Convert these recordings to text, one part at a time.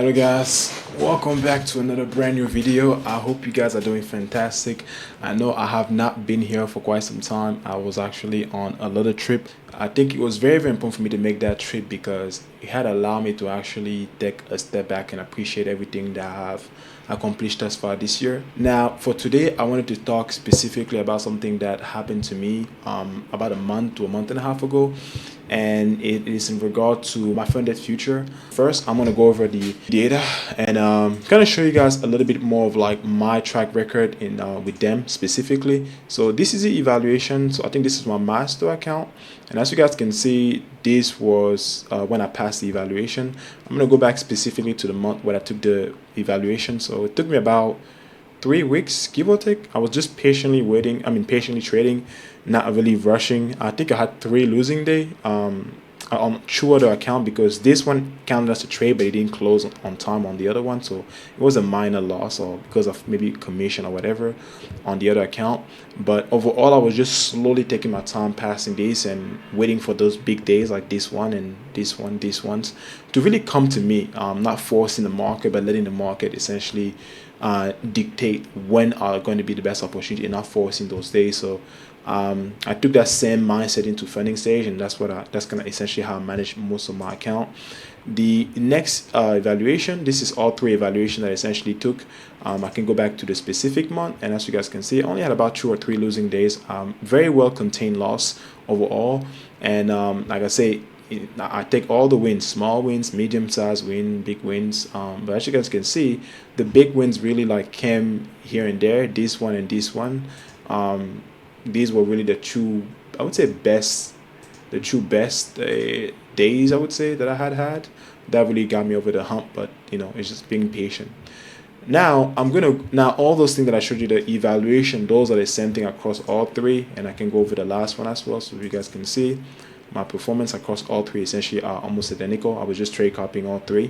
Hello guys, welcome back to another brand new video. I hope you guys are doing fantastic. I know I have not been here for quite some time. I was actually on a little trip. I think it was very important for me to make that trip because it had allowed me to actually take a step back and appreciate everything that I have accomplished thus far this year. Now for today, I wanted to talk specifically about something that happened to me about a month to a month and a half ago, and it is in regard to Myfunded future. First, I'm gonna go over the data and kind of show you guys a little bit more of like my track record in with them specifically. So this is the evaluation. So I think this is my master account, and as you guys can see, this was when I passed the evaluation. I'm gonna go back specifically to the month when I took the evaluation. So it took me about 3 weeks, give or take. I was just patiently waiting. Patiently trading, not really rushing. I think I had 3 losing day on two other account because this one counted as a trade, but it didn't close on time on the other one. So it was a minor loss, or because of maybe commission or whatever on the other account. But overall, I was just slowly taking my time, passing days and waiting for those big days like this one and this one, these ones to really come to me. Not forcing the market, but letting the market essentially dictate when are going to be the best opportunity and not forcing those days. So I took that same mindset into funding stage, and that's kind of essentially how I manage most of my account. The next evaluation, this is all 3 evaluations that I essentially took. I can go back to the specific month, and as you guys can see, I only had about 2 or 3 losing days. Very well contained loss overall, and like I say, I take all the wins, small wins, medium size win, big wins. But as you guys can see, the big wins really like came here and there. This one and this one. These were really the two, I would say, the two best days I would say that I had. That really got me over the hump. But you know, it's just being patient. Now all those things that I showed you, the evaluation, those are the same thing across all 3, and I can go over the last one as well, so you guys can see my performance across all 3 essentially are almost identical. I was just trade copying all 3,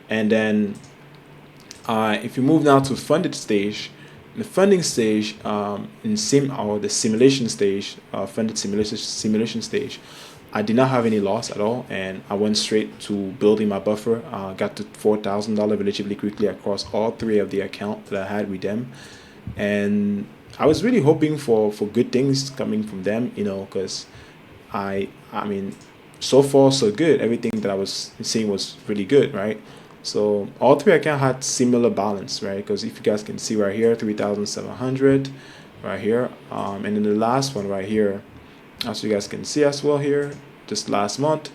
and then if you move now to funded stage. The funding stage, the simulation stage, funded simulation stage, I did not have any loss at all, and I went straight to building my buffer. Got to $4,000 relatively quickly across all 3 of the accounts that I had with them, and I was really hoping for good things coming from them, you know, because I mean, so far so good. Everything that I was seeing was really good, right? So all 3 accounts had similar balance, right? Because if you guys can see right here, 3,700 right here, and then the last one right here, as you guys can see as well here, just last month,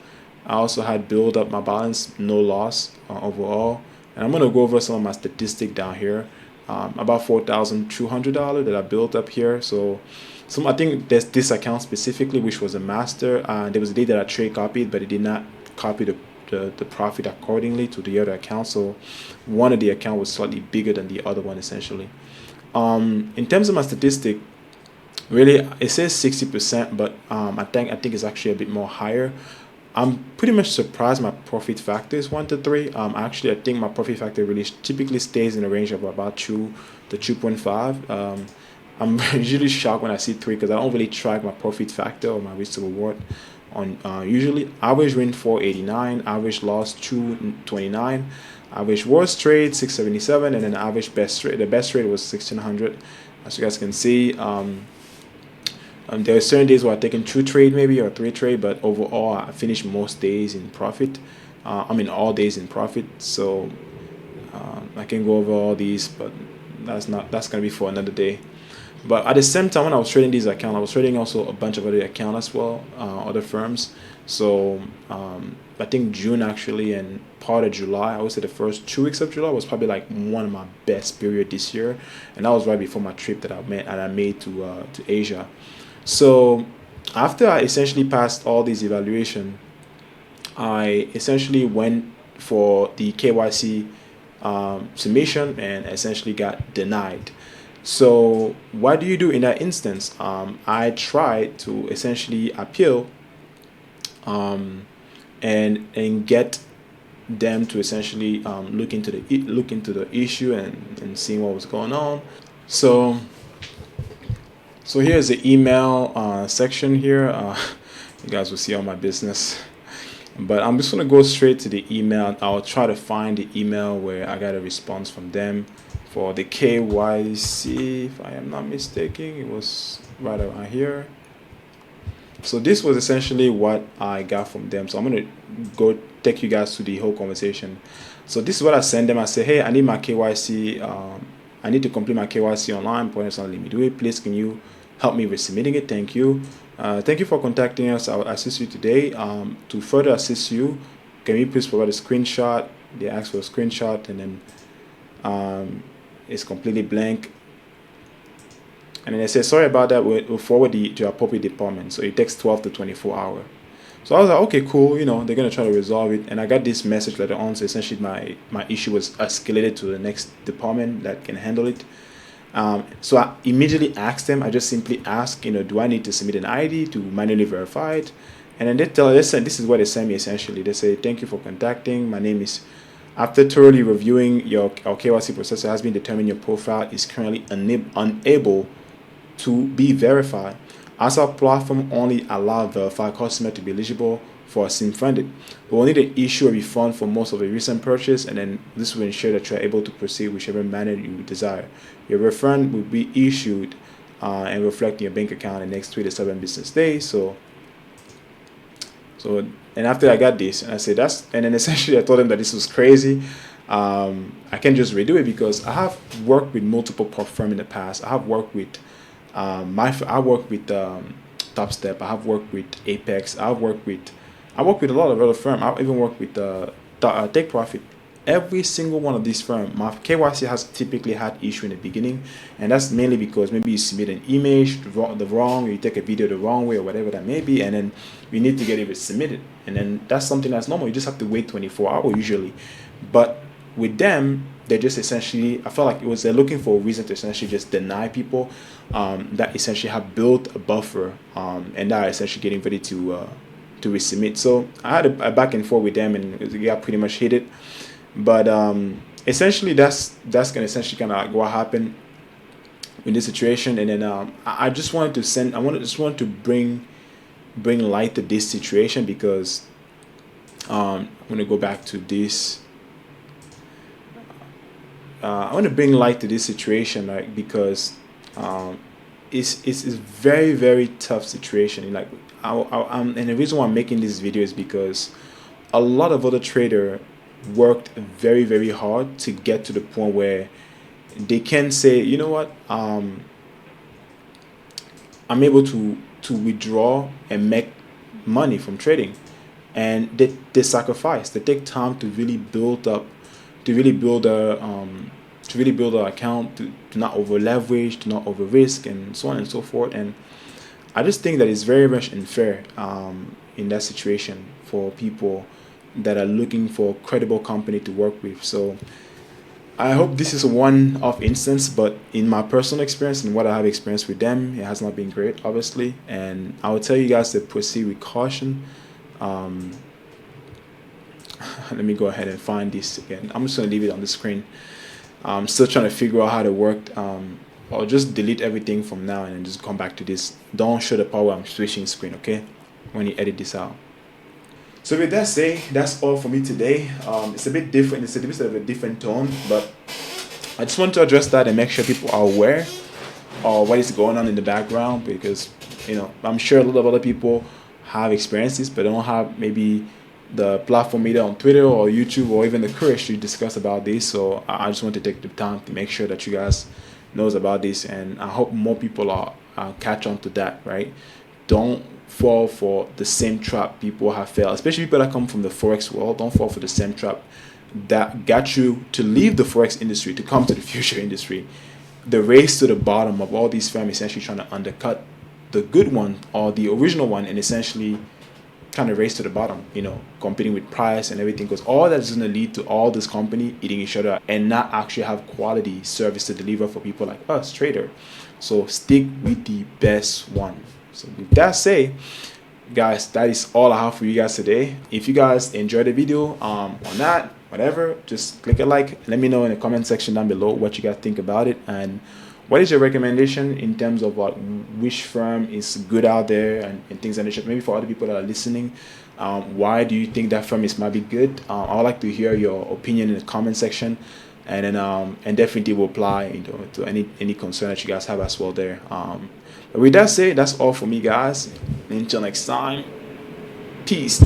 I also had built up my balance, no loss overall. And I'm gonna go over some of my statistic down here, about $4,200 that I built up here. So I think there's this account specifically, which was a master. There was a day that I trade copied, but it did not copy the profit accordingly to the other account. So one of the account was slightly bigger than the other one essentially. In terms of my statistic, really it says 60%, but I think it's actually a bit more higher. I'm pretty much surprised my profit factor is 1 to 3. Actually, I think my profit factor really typically stays in the range of about 2 to 2.5. I'm usually shocked when I see 3 because I don't really track my profit factor or my risk to reward on usually. Average win 489, average loss 229, average worst trade 677, and then average best trade, the best trade was 1600. As you guys can see, there are certain days where I taken 2 trade maybe or 3 trade, but overall I finished most days in profit. All days in profit. So I can go over all these, but that's gonna be for another day. But at the same time, when I was trading these accounts, I was trading also a bunch of other accounts as well, other firms. So I think June actually and part of July, I would say the first 2 weeks of July was probably like one of my best period this year, and that was right before my trip that I made to Asia. So after I essentially passed all these evaluation, I essentially went for the KYC submission and essentially got denied. So what do you do in that instance? I tried to essentially appeal and get them to essentially look into the issue and seeing what was going on. So here's the email section here. You guys will see all my business. But I'm just gonna go straight to the email. I'll try to find the email where I got a response from them for the KYC. If I am not mistaken, it was right around here. So this was essentially what I got from them. So I'm gonna go take you guys through the whole conversation. So this is what I send them. I say, hey, I need my KYC. I need to complete my KYC online. Pointers on let me do it. Please, can you help me with submitting it? Thank you. Thank you for contacting us. I will assist you today. To further assist you, can you please provide a screenshot? They ask for a screenshot, and then it's completely blank. And then they say, sorry about that, we'll forward to appropriate department. So it takes 12 to 24 hours. So I was like, okay, cool. You know, they're going to try to resolve it. And I got this message later on. So essentially my issue was escalated to the next department that can handle it. So I immediately asked them, I just simply asked, you know, do I need to submit an ID to manually verify it? And then they said, this is what they sent me essentially. They say, thank you for contacting. My name is, after thoroughly reviewing our KYC processor has been determined your profile is currently unable to be verified, as our platform only allows verified customer to be eligible for Myfunded. We will need to issue a refund for most of the recent purchase, and then this will ensure that you are able to proceed whichever manner you desire. Your refund will be issued and reflect in your bank account in the next 3 to 7 business days. So and after I got this, and I said and then essentially I told them that this was crazy. I can't just redo it because I have worked with multiple prop firms in the past. I have worked with I work with Top Step. I have worked with Apex. I work with a lot of other firms. I even work with Take Profit. Every single one of these firms, my KYC has typically had issue in the beginning, and that's mainly because maybe you submit an image the wrong, or you take a video the wrong way, or whatever that may be, and then you need to get it submitted, and then that's something that's normal. You just have to wait 24 hours usually, but with them, they just essentially, I felt like they're looking for a reason to essentially just deny people that essentially have built a buffer and that are essentially getting ready to resubmit. So I had a back and forth with them, and they got pretty much hit it. But essentially, that's gonna essentially kind of what happened in this situation. And then I just wanted to bring light to this situation because I'm gonna go back to this. I want to bring light to this situation, right? Because it's a very, very tough situation. Like, and the reason why I'm making this video is because a lot of other traders worked very, very hard to get to the point where they can say, you know what, I'm able to withdraw and make money from trading, and they sacrifice. They take time to really build up, to really build an account, to not over leverage, to not over risk, and so on and so forth. And I just think that it's very much unfair in that situation for people that are looking for a credible company to work with. So I hope this is a one-off instance, but in my personal experience and what I have experienced with them, it has not been great, obviously. And I will tell you guys to proceed with caution. Let me go ahead and find this again. I'm just going to leave it on the screen. I'm still trying to figure out how to work. I'll just delete everything from now and then just come back to this. Don't show the power I'm switching screen, okay? When you edit this out. So with that said, that's all for me today. It's a bit different. It's a bit of a different tone, but I just want to address that and make sure people are aware of what is going on in the background, because, you know, I'm sure a lot of other people have experiences, but they don't have maybe the platform either on Twitter or YouTube or even the courage to discuss about this. So I just want to take the time to make sure that you guys knows about this, and I hope more people are catch on to that, right? Don't fall for the same trap people have failed, especially people that come from the Forex world. Don't fall for the same trap that got you to leave the Forex industry to come to the future industry. The race to the bottom of all these firms essentially trying to undercut the good one or the original one, and essentially kind of race to the bottom, you know, competing with price and everything, because all that's going to lead to all this company eating each other and not actually have quality service to deliver for people like us, trader. So stick with the best one. So with that said, guys, that is all I have for you guys today. If you guys enjoyed the video or not, whatever, just click a like. Let me know in the comment section down below what you guys think about it and what is your recommendation in terms of which firm is good out there and things like that? Maybe for other people that are listening, why do you think that firm might be good? I would like to hear your opinion in the comment section, and then and definitely will apply to any concern that you guys have as well there. But with that said, that's all for me, guys. Until next time, peace.